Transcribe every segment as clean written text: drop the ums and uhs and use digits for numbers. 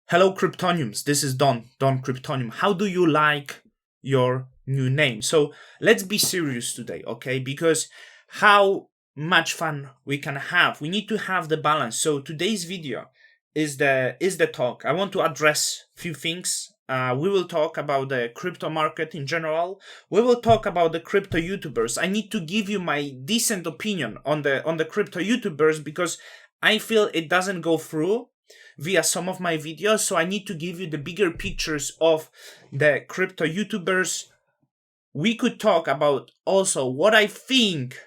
Hello, Cryptoniums. This is Don Cryptonium. How do you like your new name? So let's be serious today, okay? Because how much fun we can have, we need to have the balance. So today's video is the talk. I want to address few things. We will talk about the crypto market in general. We will talk about the crypto YouTubers. I need to give you my decent opinion on the crypto YouTubers because I feel it doesn't go through via some of my videos, so I need to give you the bigger pictures of the crypto YouTubers. We could talk about also what I think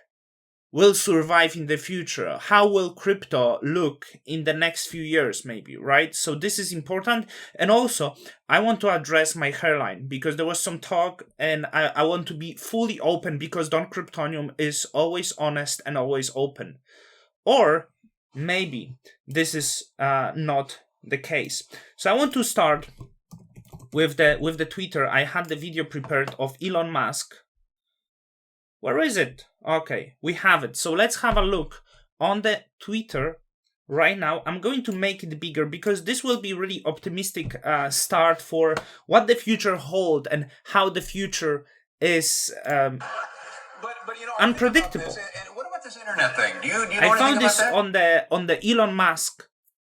will survive in the future. How will crypto look in the next few years, maybe, right? So this is important. And also, I want to address my hairline because there was some talk and I want to be fully open because Don Cryptonium is always honest and always open. Or maybe this is not the case. So I want to start with the Twitter. I had the video prepared of Elon Musk. Where is it? Okay, we have it. So let's have a look on the Twitter right now. I'm going to make it bigger because this will be really optimistic start for what the future holds and how the future is unpredictable. What about this internet thing? Do you know I found anything this about that? on the Elon Musk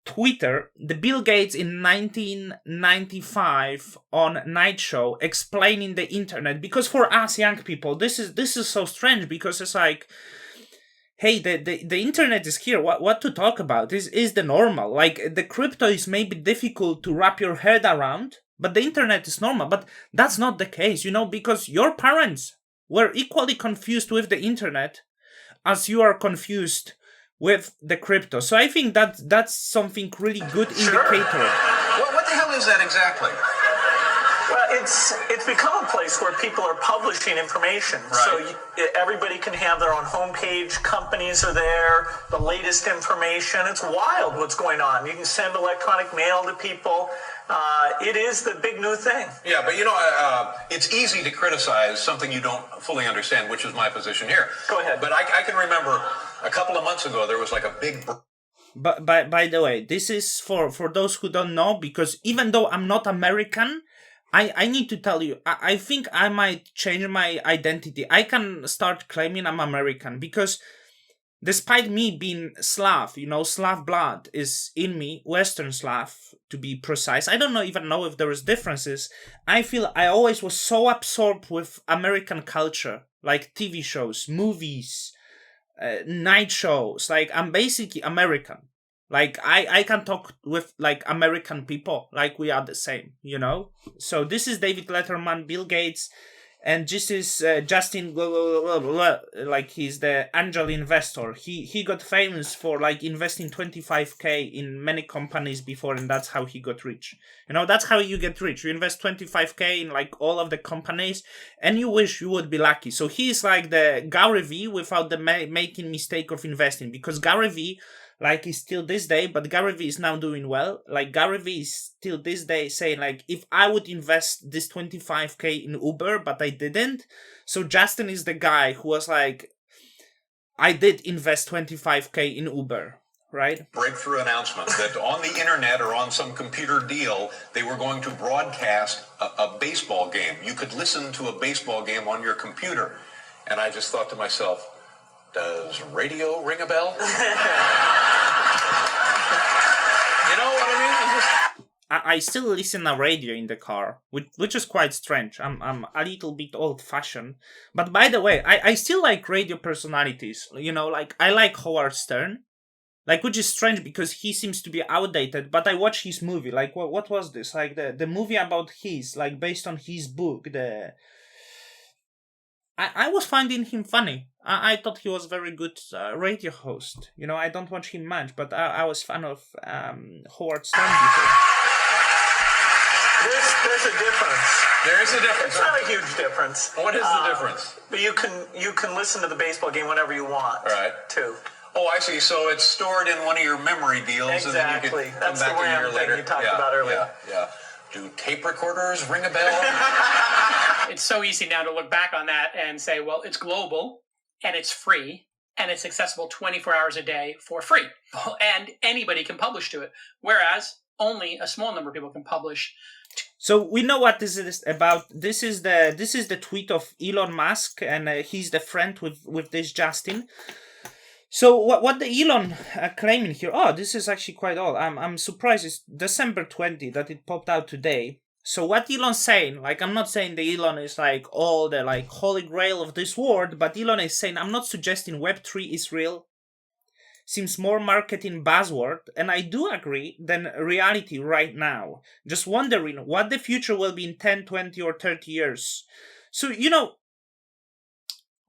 Twitter. The Bill Gates in 1995 on Night Show explaining the internet, because for us young people this is so strange because it's like, hey, the internet is here. What to talk about is the normal. Like the crypto is maybe difficult to wrap your head around, but the internet is normal. But that's not the case, because your parents were equally confused with the internet as you are confused with the crypto. So I think that's something really good indicator. What the hell is that exactly? Well, it's become a place where people are publishing information. Right. So everybody can have their own homepage. Companies are there. The latest information. It's wild what's going on. You can send electronic mail to people. It is the big new thing. Yeah, but it's easy to criticize something you don't fully understand, which is my position here. Go ahead. But I can remember a couple of months ago there was like a big. But by the way, this is for those who don't know, because even though I'm not American, I need to tell you, I think I might change my identity. I can start claiming I'm American because despite me being Slav, Slav blood is in me, Western Slav to be precise. I don't even know if there is differences. I feel I always was so absorbed with American culture, like TV shows, movies, night shows. Like I'm basically American. Like I can talk with like American people, like we are the same, So this is David Letterman, Bill Gates, and this is Justin, like he's the angel investor. He got famous for like investing 25k in many companies before, and that's how he got rich. That's how you get rich. You invest 25k in like all of the companies, and you wish you would be lucky. So he's like the Gary V without the making mistake of investing, because Gary V, like, is still this day, but Gary Vee is now doing well. Like, Gary Vee is still this day saying, like, if I would invest this 25k in Uber, but I didn't. So Justin is the guy who was like, I did invest 25k in Uber, right? Breakthrough announcement that on the internet or on some computer deal, they were going to broadcast a baseball game. You could listen to a baseball game on your computer. And I just thought to myself, does radio ring a bell? You know what I mean? I still listen to radio in the car, which is quite strange. I'm a little bit old-fashioned. But by the way, I still like radio personalities. Like I like Howard Stern. Like, which is strange because he seems to be outdated, but I watched his movie. Like, what was this? Like the movie about like based on his book, I was finding him funny. I thought he was a very good radio host. I don't watch him much, but I was fan of Howard Stern before. There's a difference. There is a difference. It's not a huge difference. What is the difference? But you can listen to the baseball game whenever you want. Right. Too. Oh, I see. So it's stored in one of your memory deals, Exactly. and then you can come That's back the a year RAM thing later. you talked about earlier. Yeah. Do tape recorders ring a bell? It's so easy now to look back on that and say, well, it's global, and it's free, and it's accessible 24 hours a day for free. And anybody can publish to it. Whereas only a small number of people can publish. So we know what this is about. This is the tweet of Elon Musk, and he's the friend with this Justin. So what the Elon claiming here? Oh, this is actually quite old. I'm surprised. It's December 20 that it popped out today. So what Elon's saying, like, I'm not saying that Elon is like all the like holy grail of this world, but Elon is saying, I'm not suggesting Web3 is real. Seems more marketing buzzword, and I do agree, than reality right now. Just wondering what the future will be in 10, 20, or 30 years. So,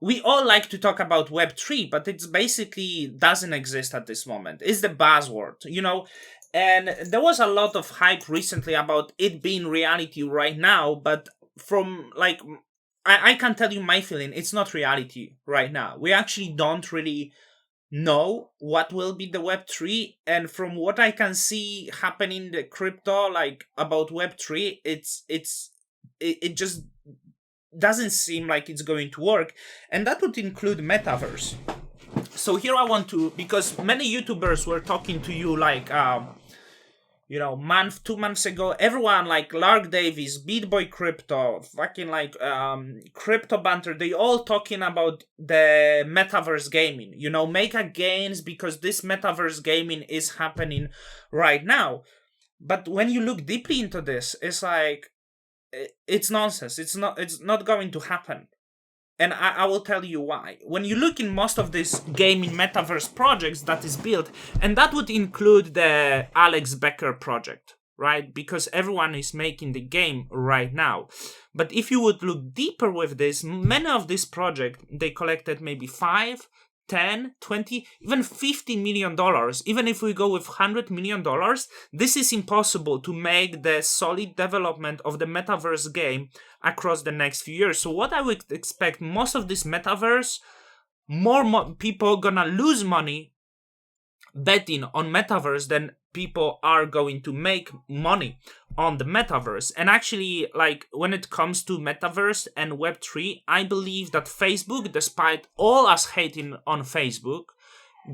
we all like to talk about Web3, but it basically doesn't exist at this moment. It's the buzzword, And there was a lot of hype recently about it being reality right now, but from like, I can tell you my feeling, it's not reality right now. We actually don't really know what will be the Web3, and from what I can see happening in the crypto, like about Web3, it just doesn't seem like it's going to work, and that would include metaverse. So here I want to, because many YouTubers were talking to you like month, 2 months ago, everyone like Lark Davis, BeatBoy Crypto, fucking like Crypto Banter, they all talking about the metaverse gaming, mega gains, because this metaverse gaming is happening right now. But when you look deeply into this, it's like, it's nonsense. It's not going to happen. And I will tell you why. When you look in most of these gaming metaverse projects that is built, and that would include the Alex Becker project, right? Because everyone is making the game right now. But if you would look deeper with this, many of these projects, they collected maybe 5, 10, 20, even $50 million. Even if we go with $100 million, this is impossible to make the solid development of the metaverse game across the next few years. So what I would expect, most of this metaverse, more people gonna lose money betting on metaverse than people are going to make money on the metaverse. And actually, like, when it comes to metaverse and Web3, I believe that Facebook, despite all us hating on Facebook,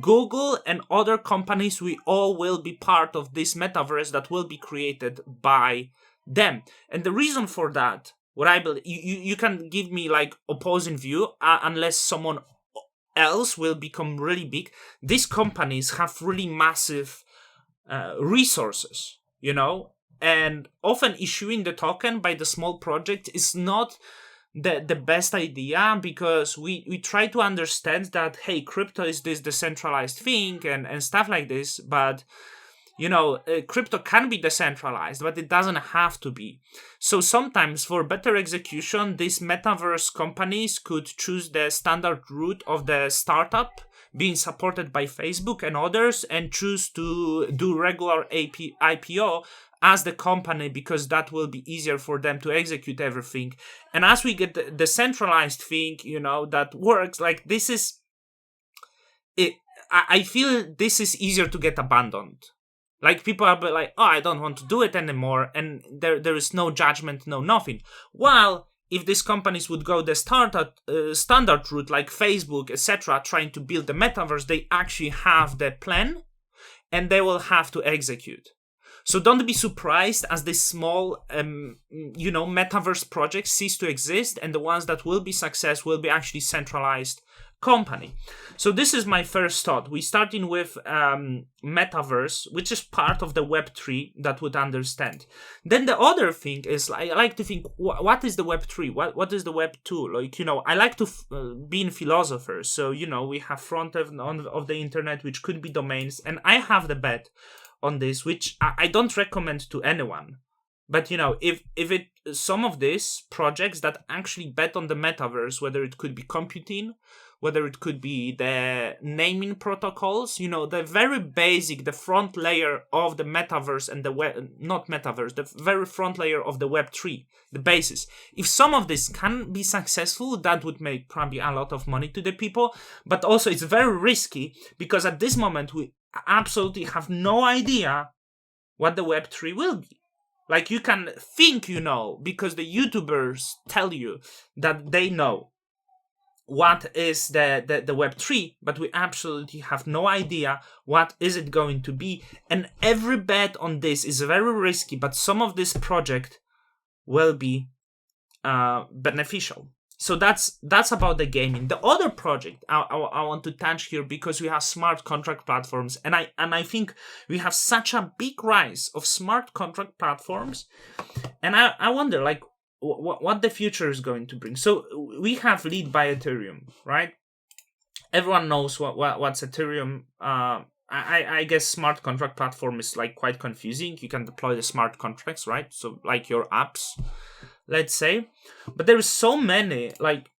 Google and other companies, we all will be part of this metaverse that will be created by them. And the reason for that, what I believe, you can give me like opposing view, unless someone else will become really big. These companies have really massive resources, and often issuing the token by the small project is not the best idea, because we try to understand that, hey, crypto is this decentralized thing and stuff like this, but crypto can be decentralized, but it doesn't have to be. So sometimes for better execution, these metaverse companies could choose the standard route of the startup being supported by Facebook and others, and choose to do regular IPO as the company, because that will be easier for them to execute everything. And as we get the decentralized thing, that works, like this is it. I feel this is easier to get abandoned. Like, people are like, oh, I don't want to do it anymore, and there is no judgment, no nothing. While if these companies would go the standard route, like Facebook, etc., trying to build the metaverse, they actually have the plan, and they will have to execute. So don't be surprised as these small, metaverse projects cease to exist, and the ones that will be success will be actually centralized company. So this is my first thought. We're starting with metaverse, which is part of the Web3 that would understand. Then the other thing is, I like to think, what is the Web3? What is the Web2? Like, I like to be in philosopher. So, we have front end of the internet, which could be domains. And I have the bet on this, which I don't recommend to anyone. But, if some of these projects that actually bet on the metaverse, whether it could be computing, whether it could be the naming protocols, the very basic, the front layer of the metaverse and the the very front layer of the Web3, the basis. If some of this can be successful, that would make probably a lot of money to the people. But also it's very risky, because at this moment we absolutely have no idea what the Web3 will be. Like, you can think because the YouTubers tell you that they know what is the Web3, but we absolutely have no idea what is it going to be. And every bet on this is very risky, but some of this project will be beneficial. So that's about the gaming. The other project I want to touch here, because we have smart contract platforms, and I think we have such a big rise of smart contract platforms, and I wonder like what the future is going to bring. So we have lead by Ethereum, right? Everyone knows what's Ethereum. I guess smart contract platform is like quite confusing. You can deploy the smart contracts, right? So like your apps, let's say, but there is so many, like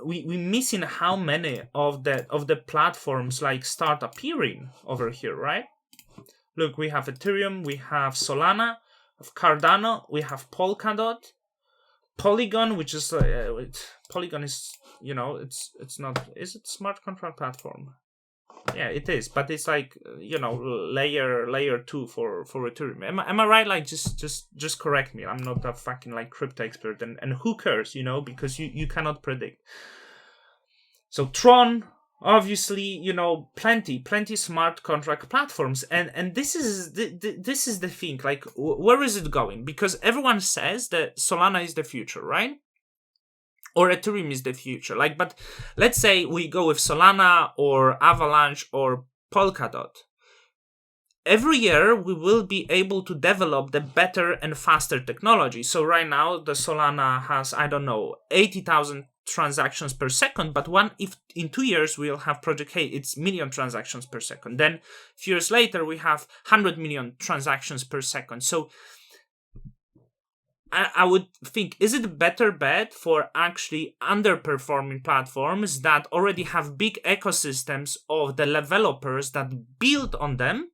we missing how many of the platforms like start appearing over here, right? Look, we have Ethereum, we have Solana, we have Cardano, we have Polkadot, Polygon, which is Polygon is, it's not, is it smart contract platform? Yeah, it is, but it's like layer 2 for Ethereum. Am I right? Like just correct me. I'm not a fucking like crypto expert, and who cares? Because you cannot predict. So Tron, obviously, plenty smart contract platforms, and this is the thing. Like, where is it going? Because everyone says that Solana is the future, right? Or Ethereum is the future. Like, but let's say we go with Solana or Avalanche or Polkadot. Every year we will be able to develop the better and faster technology. So right now the Solana has, 80,000 transactions per second, but if in 2 years we'll have Project Hey, it's million transactions per second. Then a few years later we have 100 million transactions per second. So I would think, is it a better bet for actually underperforming platforms that already have big ecosystems of the developers that build on them?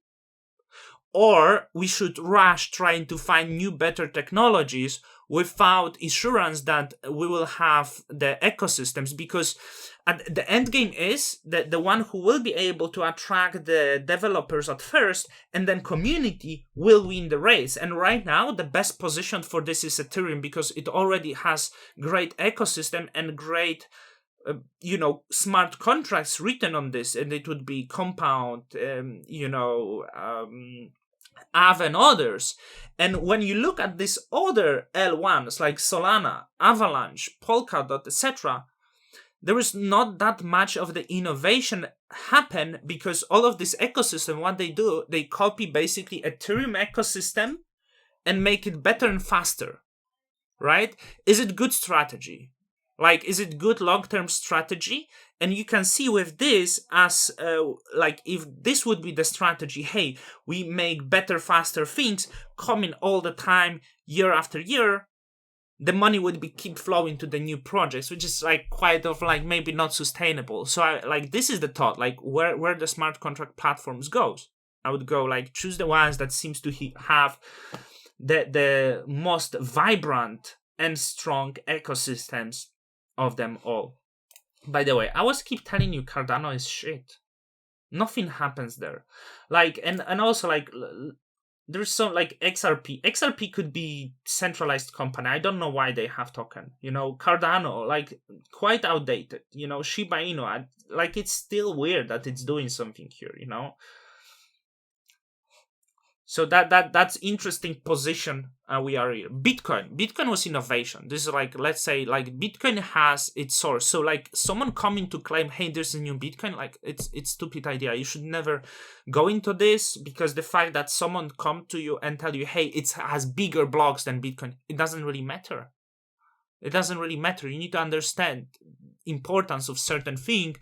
Or we should rush trying to find new, better technologies without assurance that we will have the ecosystems? Because at the end game is that the one who will be able to attract the developers at first, and then community will win the race. And right now, the best position for this is Ethereum, because it already has great ecosystem and great smart contracts written on this, and it would be Compound, Aave and others. And when you look at these other L1s like Solana, Avalanche, Polkadot, etc., there is not that much of the innovation happen, because all of this ecosystem, what they do, they copy basically Ethereum ecosystem and make it better and faster, right? Is it good strategy? Like, is it good long-term strategy? And you can see with this as, if this would be the strategy, hey, we make better, faster things coming all the time, year after year, the money would be keep flowing to the new projects, which is like quite of like maybe not sustainable. So this is the thought, like where the smart contract platforms goes. I would go like choose the ones that seems to have the most vibrant and strong ecosystems of them all. By the way, I was keep telling you Cardano is shit. Nothing happens there. Like, and also like there's some like XRP. XRP could be centralized company. I don't know why they have token. Cardano, like quite outdated. Shiba Inu, like it's still weird that it's doing something here. So that's interesting position we are here. Bitcoin was innovation. This is like, let's say like Bitcoin has its source. So like someone coming to claim, hey, there's a new Bitcoin, like it's stupid idea. You should never go into this, because the fact that someone come to you and tell you, hey, it has bigger blocks than Bitcoin, it doesn't really matter. It doesn't really matter. You need to understand importance of certain thing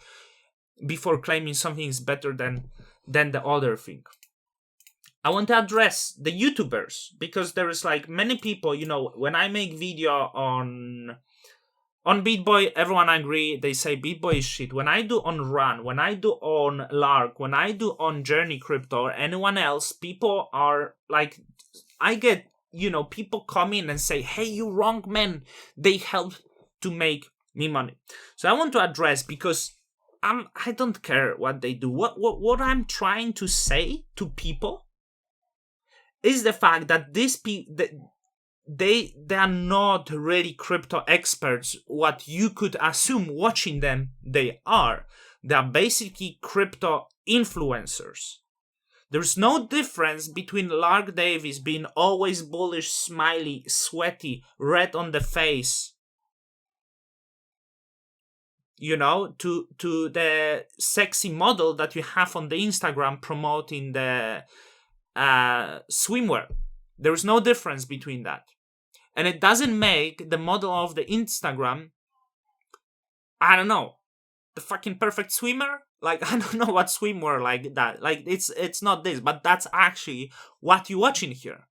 before claiming something is better than the other thing. I want to address the YouTubers, because there is like many people, when I make video on BitBoy, everyone agree, they say BitBoy is shit. When I do on Run, when I do on Lark, when I do on Journey Crypto or anyone else, people are like, I get, people come in and say, hey, you wrong, man. They help to make me money. So I want to address, because I don't care what they do. What I'm trying to say to people is the fact that they are not really crypto experts. What you could assume watching them, they are basically crypto influencers. There's no difference between Lark Davis being always bullish, smiley, sweaty, red on the face, to the sexy model that you have on the Instagram promoting the swimwear. There's no difference between that. And it doesn't make the model of the Instagram, I don't know, the fucking perfect swimmer. Like, I don't know what swimwear like that. Like, it's not this, but that's actually what you're watching here.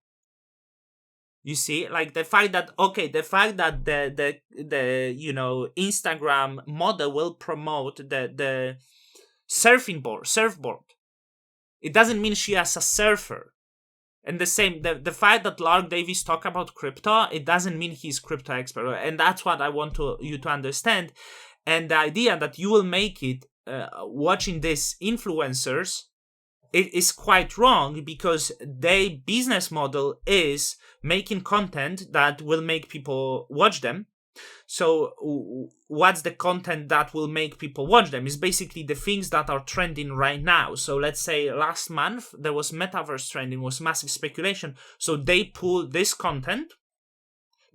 You see, like the fact that the Instagram model will promote the surfboard. It doesn't mean she is a surfer. And the same, the fact that Lark Davis talk about crypto, it doesn't mean he's crypto expert. And that's what I want you to understand. And the idea that you will make it watching these influencers, it is quite wrong, because their business model is making content that will make people watch them. So what's the content that will make people watch them? Is basically the things that are trending right now. So let's say last month there was metaverse trending, was massive speculation. So they pull this content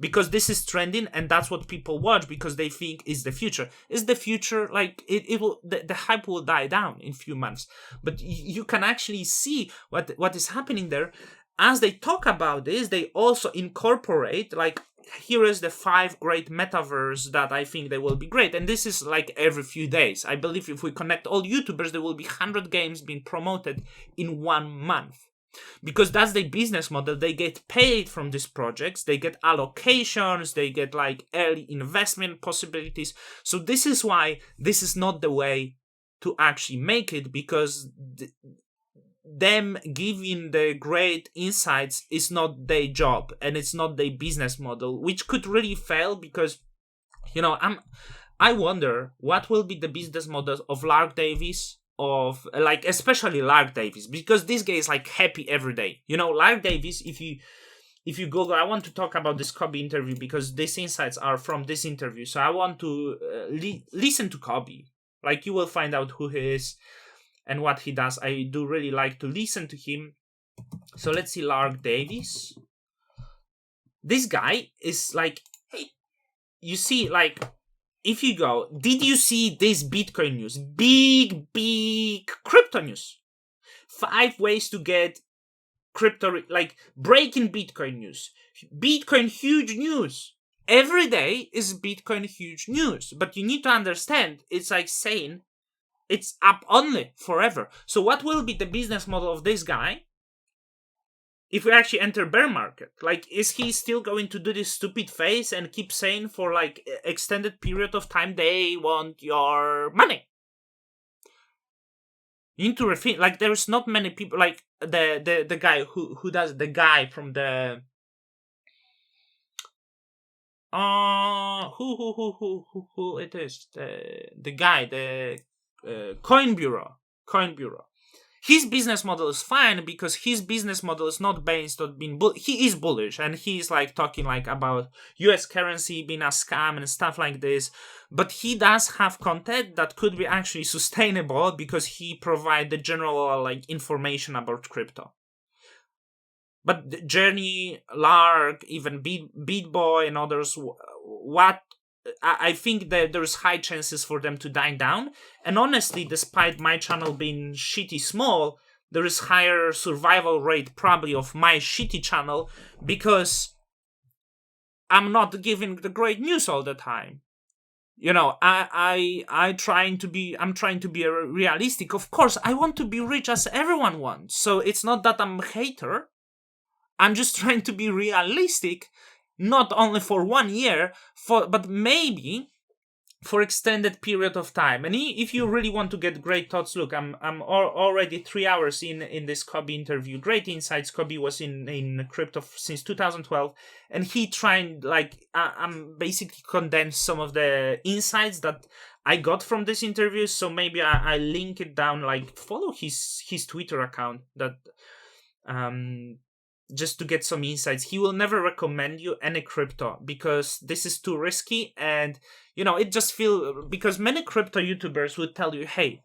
because this is trending, and that's what people watch because they think is the future. Is the future, like, it will, the hype will die down in a few months. But you can actually see what is happening there. As they talk about this, they also incorporate, like, here is the 5 great metaverse that I think they will be great. And this is like every few days. I believe if we connect all YouTubers, there will be 100 games being promoted in 1 month. Because that's their business model. They get paid from these projects, they get allocations, they get like early investment possibilities. So this is why this is not the way to actually make it, because them giving the great insights is not their job, and it's not their business model, which could really fail. Because I wonder what will be the business model of Lark Davis, of like especially Lark Davis, because this guy is like happy every day. Lark Davis, if you Google, I want to talk about this Kobe interview because these insights are from this interview. So I want to listen to Kobe. Like, you will find out who he is and what he does. I do really like to listen to him. So let's see, Lark Davis. This guy is like, hey, you see, like, if you go, did you see this Bitcoin news? Big crypto news. 5 ways to get crypto, like breaking Bitcoin news. Bitcoin huge news. Every day is Bitcoin huge news. But you need to understand, it's like saying it's up only forever. So what will be the business model of this guy if we actually enter bear market? Like, is he still going to do this stupid face and keep saying for like extended period of time they want your money? You need to rethink. Like, there's not many people, like the guy who does, the guy from the who it is, the guy, the Coin Bureau. His business model is fine because his business model is not based on being he is bullish, and he's like talking like about US currency being a scam and stuff like this. But he does have content that could be actually sustainable because he provides the general like information about crypto. But Journey, Lark, even Beat Boy and others, what I think that there's high chances for them to die down. And honestly, despite my channel being shitty small, there is higher survival rate probably of my shitty channel because I'm not giving the great news all the time. I'm trying to be realistic. Of course, I want to be rich as everyone wants. So it's not that I'm a hater. I'm just trying to be realistic. Not only for 1 year, but maybe for extended period of time. And if you really want to get great thoughts, look, I'm already 3 hours in this Kobe interview. Great insights. Kobe was in crypto since 2012, and he tried, like, I'm basically condensed some of the insights that I got from this interview. So maybe I link it down, like follow his Twitter account that just to get some insights, he will never recommend you any crypto because this is too risky. And, it just feel, because many crypto YouTubers would tell you, hey,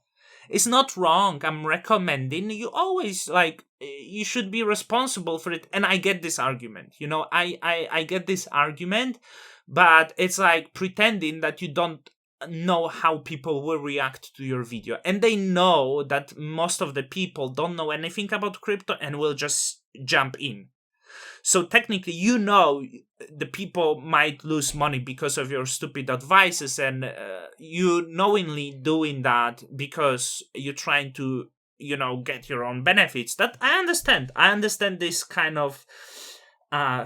it's not wrong, I'm recommending you always, like, you should be responsible for it. And I get this argument, I get this argument, but it's like pretending that you don't know how people will react to your video. And they know that most of the people don't know anything about crypto and will just jump in. So technically, the people might lose money because of your stupid advices, and you knowingly doing that because you're trying to, get your own benefits. That I understand. I understand this kind of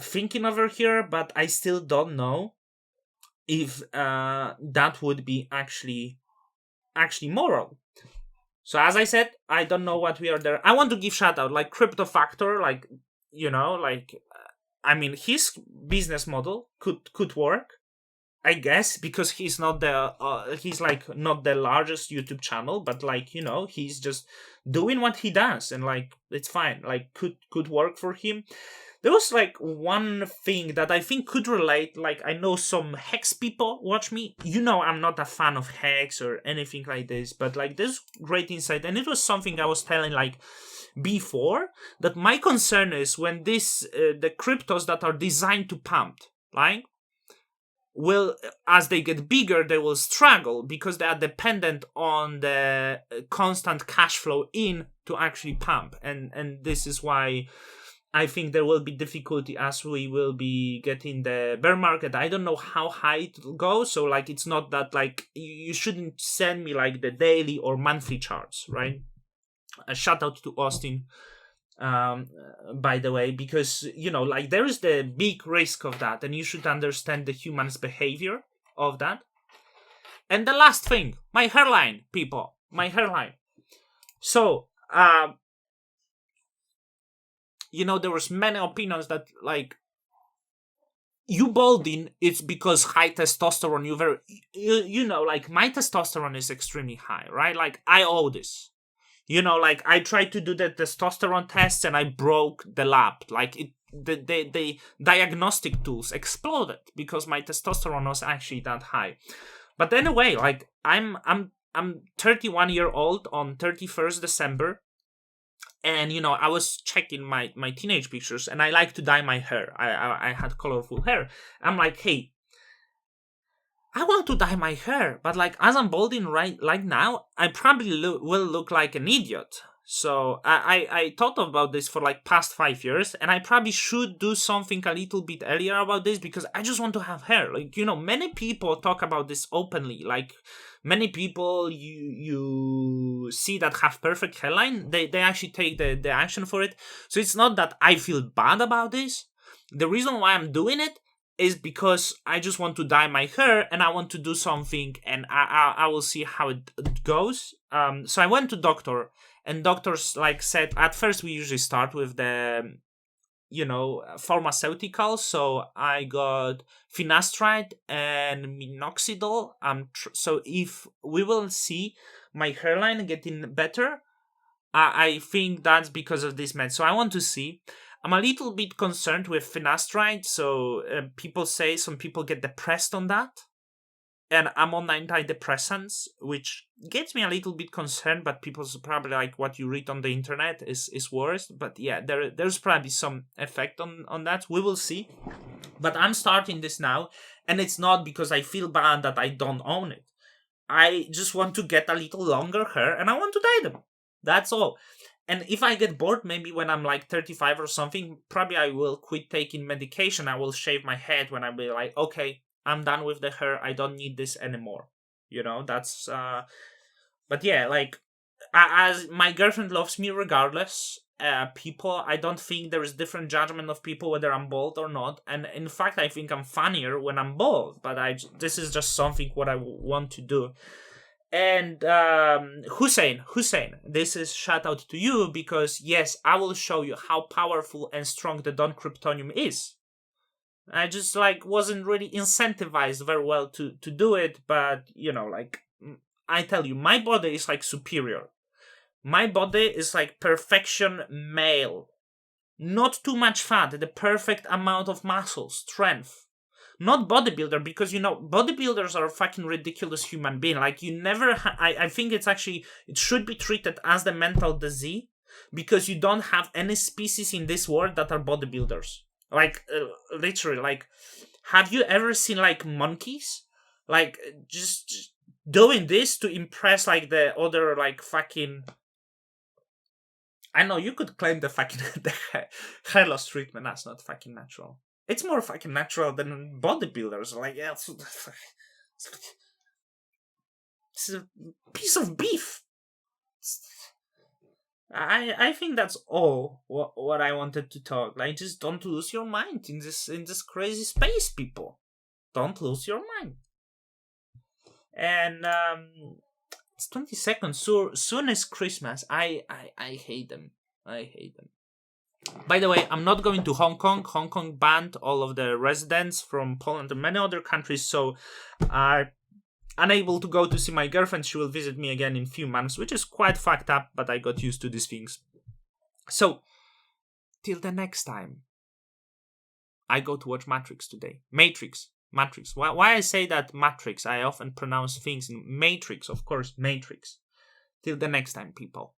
thinking over here, but I still don't know if that would be actually moral. So as I said, I don't know what we are there. I want to give shout out, like Crypto Factor, like, his business model could work, I guess, because he's not not the largest YouTube channel, but like, he's just doing what he does, and like it's fine, like could work for him. There was like one thing that I think could relate. Like, I know some Hex people watch me. I'm not a fan of Hex or anything like this, but like there's great insight, and it was something I was telling like before, that my concern is when the cryptos that are designed to pump, like, will, as they get bigger, they will struggle because they are dependent on the constant cash flow in to actually pump, and this is why I think there will be difficulty as we will be getting the bear market. I don't know how high it will go, so like it's not that, like, you shouldn't send me like the daily or monthly charts, right? A shout out to Austin, by the way, because like there is the big risk of that, and you should understand the human's behavior of that. And the last thing, my hairline, people, my hairline. So there was many opinions that like you balding, it's because high testosterone. Like my testosterone is extremely high, right? Like I owe this. Like I tried to do the testosterone tests and I broke the lab. Like the diagnostic tools exploded because my testosterone was actually that high. But anyway, like I'm 31 year old on 31st December. And I was checking my teenage pictures, and I like to dye my hair. I had colorful hair. I'm like, hey, I want to dye my hair, but like as I'm balding right now, I probably will look like an idiot. So I thought about this for like past 5 years, and I probably should do something a little bit earlier about this because I just want to have hair. Like many people talk about this openly. Like many people you see that have perfect hairline, they actually take the action for it. So it's not that I feel bad about this. The reason why I'm doing it is because I just want to dye my hair and I want to do something, and I will see how it goes. So I went to doctor, and doctors like said, at first we usually start with the pharmaceuticals. So I got finasteride and minoxidil. So if we will see my hairline getting better, I think that's because of this med. So I want to see. I'm a little bit concerned with finasteride. So some people get depressed on that. And I'm on antidepressants, which gets me a little bit concerned, but people's probably like what you read on the internet is worse. But yeah, there's probably some effect on that. We will see. But I'm starting this now, and it's not because I feel bad that I don't own it. I just want to get a little longer hair, and I want to dye them. That's all. And if I get bored, maybe when I'm like 35 or something, probably I will quit taking medication. I will shave my head when I'll be like, okay, I'm done with the hair. I don't need this anymore. That's but yeah, like as my girlfriend loves me regardless. People, I don't think there is different judgment of people whether I'm bald or not. And in fact, I think I'm funnier when I'm bald. But this is just something what I want to do. And Hussein, this is shout out to you because yes, I will show you how powerful and strong the Don Cryptonium is. I just like wasn't really incentivized very well to do it, but like I tell you, my body is like superior. My body is like perfection male. Not too much fat, the perfect amount of muscle, strength. Not bodybuilder, because bodybuilders are fucking ridiculous human being. Like, you never. I think it should be treated as the mental disease, because you don't have any species in this world that are bodybuilders. Like, literally, like, have you ever seen like monkeys, like just doing this to impress like the other like fucking. I know you could claim the fucking the hair loss treatment. That's not fucking natural. It's more fucking natural than bodybuilders. Like, yeah, it's a piece of beef. I think that's all what I wanted to talk. Like, just don't lose your mind in this crazy space, people. Don't lose your mind. And it's 22nd. So soon is Christmas. I hate them. I hate them. By the way, I'm not going to Hong Kong. Hong Kong banned all of the residents from Poland and many other countries, so I'm unable to go to see my girlfriend. She will visit me again in a few months, which is quite fucked up, but I got used to these things. So, till the next time, I go to watch Matrix today. Matrix. Why I say that Matrix? I often pronounce things in Matrix, of course, Matrix. Till the next time, people.